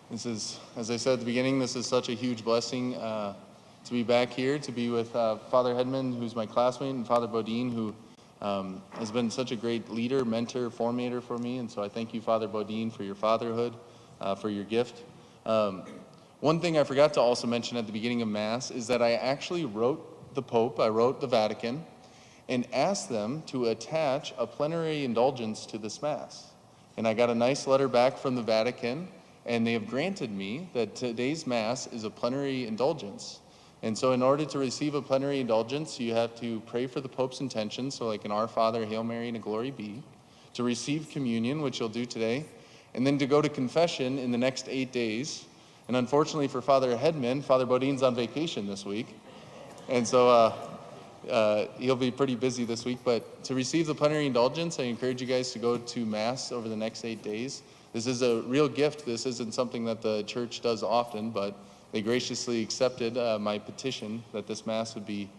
This is, as I said at the beginning, this is such a huge blessing to be back here, to be with Father Hedman, who's my classmate, and Father Bodine, who has been such a great leader, mentor, formator for me. And so I thank you, Father Bodine, for your fatherhood, for your gift. One thing I forgot to also mention at the beginning of Mass is that I actually wrote the Pope, I wrote the Vatican, and asked them to attach a plenary indulgence to this Mass. And I got a nice letter back from the Vatican, and they have granted me that today's Mass is a plenary indulgence. And so in order to receive a plenary indulgence, you have to pray for the Pope's intentions, so like an Our Father, Hail Mary, and a Glory Be, to receive communion, which you'll do today, and then to go to confession in the next 8 days. And unfortunately for Father Hedman, Father Bodine's on vacation this week. And so he'll be pretty busy this week, but to receive the plenary indulgence, I encourage you guys to go to Mass over the next 8 days. This is a real gift. This isn't something that the church does often, but they graciously accepted my petition that this Mass would be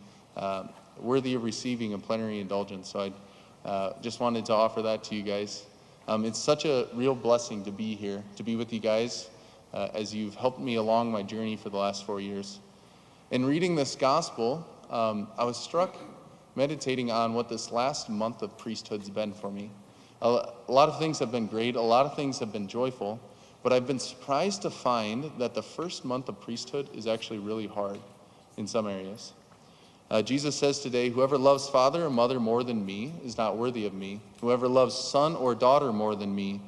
worthy of receiving a plenary indulgence. So I just wanted to offer that to you guys. It's such a real blessing to be here, to be with you guys as you've helped me along my journey for the last 4 years. In reading this gospel, I was struck meditating on what this last month of priesthood's been for me. A lot of things have been great, a lot of things have been joyful, but I've been surprised to find that the first month of priesthood is actually really hard in some areas. Jesus says today, whoever loves father or mother more than me is not worthy of me. Whoever loves son or daughter more than me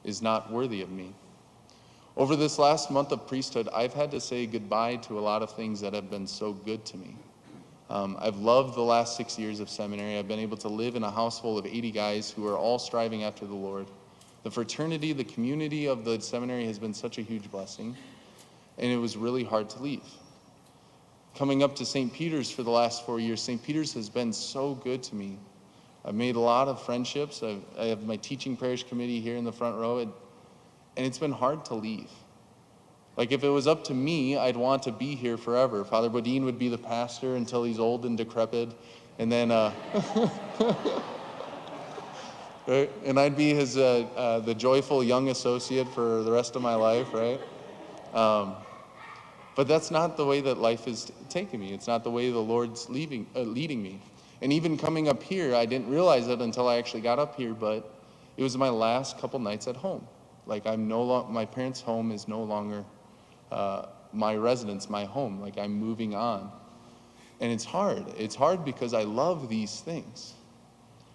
is not worthy of me. Over this last month of priesthood, I've had to say goodbye to a lot of things that have been so good to me. I've loved the last 6 years of seminary. I've been able to live in a house full of 80 guys who are all striving after the Lord. The fraternity, the community of the seminary has been such a huge blessing, and it was really hard to leave. Coming up to St. Peter's for the last 4 years, St. Peter's has been so good to me. I've made a lot of friendships. I have my teaching parish committee here in the front row, and it's been hard to leave. Like if it was up to me, I'd want to be here forever. Father Bodine would be the pastor until he's old and decrepit, and then right? And I'd be his the joyful young associate for the rest of my life, right? But that's not the way that life is taking me. It's not the way the Lord's leading me. And even coming up here, I didn't realize it until I actually got up here, but it was my last couple nights at home. Like my parents' home is no longer my residence, my home. Like I'm moving on. And it's hard. It's hard because I love these things.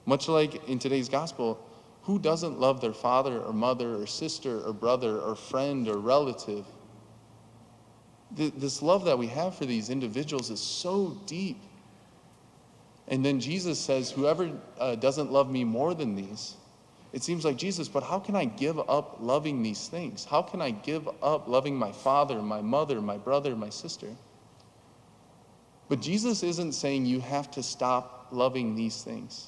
Much like in today's gospel, who doesn't love their father or mother or sister or brother or friend or relative? This love that we have for these individuals is so deep. And then Jesus says, whoever doesn't love me more than these, it seems like Jesus, but how can I give up loving these things? How can I give up loving my father, my mother, my brother, my sister? But Jesus isn't saying you have to stop loving these things.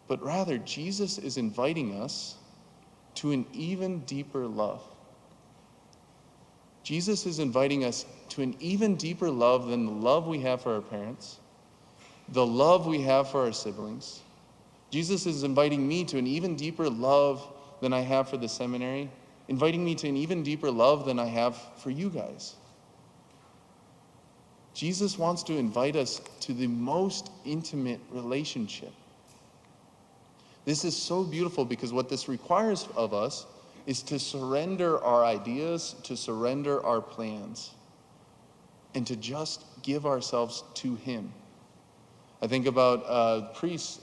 But rather, Jesus is inviting us to an even deeper love. Jesus is inviting us to an even deeper love than the love we have for our parents, the love we have for our siblings. Jesus is inviting me to an even deeper love than I have for the seminary, inviting me to an even deeper love than I have for you guys. Jesus wants to invite us to the most intimate relationship. This is so beautiful because what this requires of us is to surrender our ideas, to surrender our plans, and to just give ourselves to Him. I think about priests.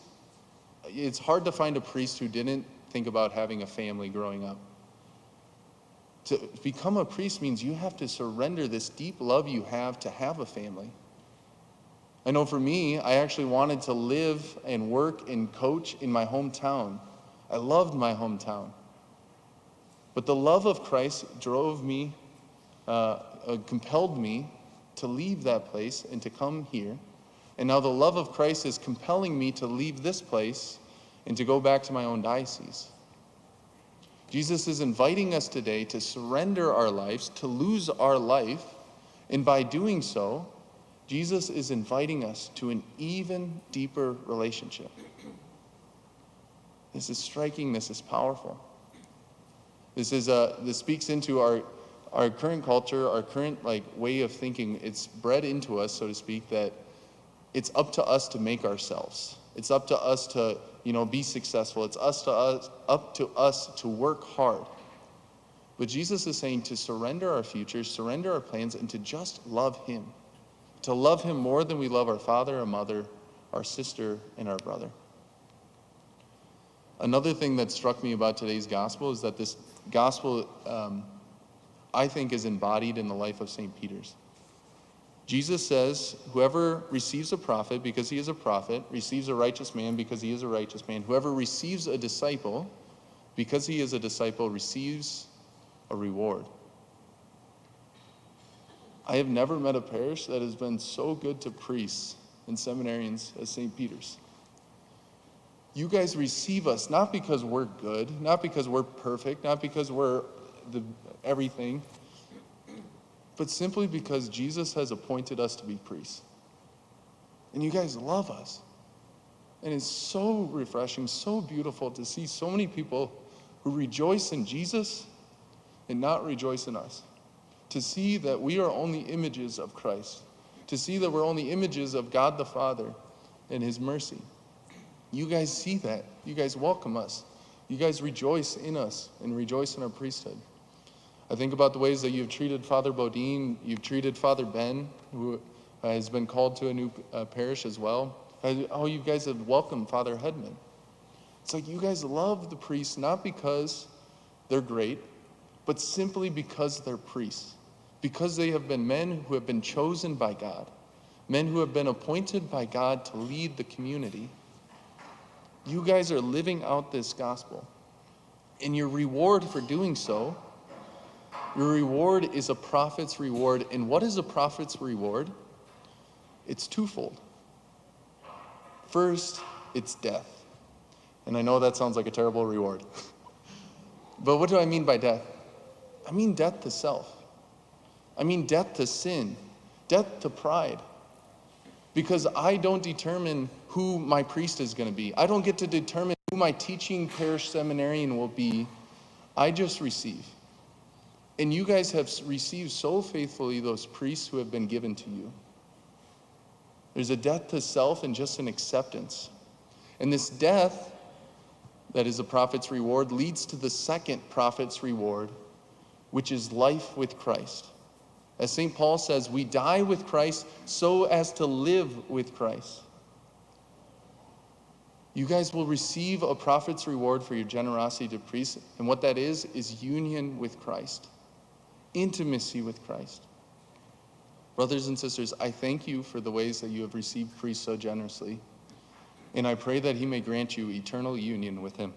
It's hard to find a priest who didn't think about having a family growing up. To become a priest means you have to surrender this deep love you have to have a family. I know for me, I actually wanted to live and work and coach in my hometown. I loved my hometown. But the love of Christ drove me, compelled me to leave that place and to come here. And now the love of Christ is compelling me to leave this place and to go back to my own diocese. Jesus is inviting us today to surrender our lives, to lose our life, and by doing so, Jesus is inviting us to an even deeper relationship. This is striking, this is powerful. This speaks into our current culture, our current way of thinking. It's bred into us, so to speak, that it's up to us to make ourselves. It's up to us to, be successful. It's up to us to work hard. But Jesus is saying to surrender our futures, surrender our plans, and to just love him. To love him more than we love our father, our mother, our sister, and our brother. Another thing that struck me about today's gospel is that this gospel, I think, is embodied in the life of St. Peter's. Jesus says, whoever receives a prophet because he is a prophet, receives a righteous man because he is a righteous man. Whoever receives a disciple because he is a disciple receives a reward. I have never met a parish that has been so good to priests and seminarians as St. Peter's. You guys receive us not because we're good, not because we're perfect, not because we're everything, but simply because Jesus has appointed us to be priests. And you guys love us. And it's so refreshing, so beautiful to see so many people who rejoice in Jesus and not rejoice in us. To see that we are only images of Christ. To see that we're only images of God the Father and his mercy. You guys see that. You guys welcome us. You guys rejoice in us and rejoice in our priesthood. I think about the ways that you've treated Father Bodine, you've treated Father Ben, who has been called to a new parish as well. How you guys have welcomed Father Hedman. It's like you guys love the priests not because they're great, but simply because they're priests. Because they have been men who have been chosen by God. Men who have been appointed by God to lead the community. You guys are living out this gospel. And your reward for doing so, your reward is a prophet's reward. And what is a prophet's reward? It's twofold. First, it's death. And I know that sounds like a terrible reward. But what do I mean by death? I mean death to self. I mean death to sin. Death to pride. Because I don't determine who my priest is going to be. I don't get to determine who my teaching parish seminarian will be. I just receive. And you guys have received so faithfully those priests who have been given to you. There's a death to self and just an acceptance. And this death, that is a prophet's reward, leads to the second prophet's reward, which is life with Christ. As St. Paul says, we die with Christ so as to live with Christ. You guys will receive a prophet's reward for your generosity to priests, and what that is union with Christ, intimacy with Christ. Brothers and sisters, I thank you for the ways that you have received priests so generously, and I pray that he may grant you eternal union with him.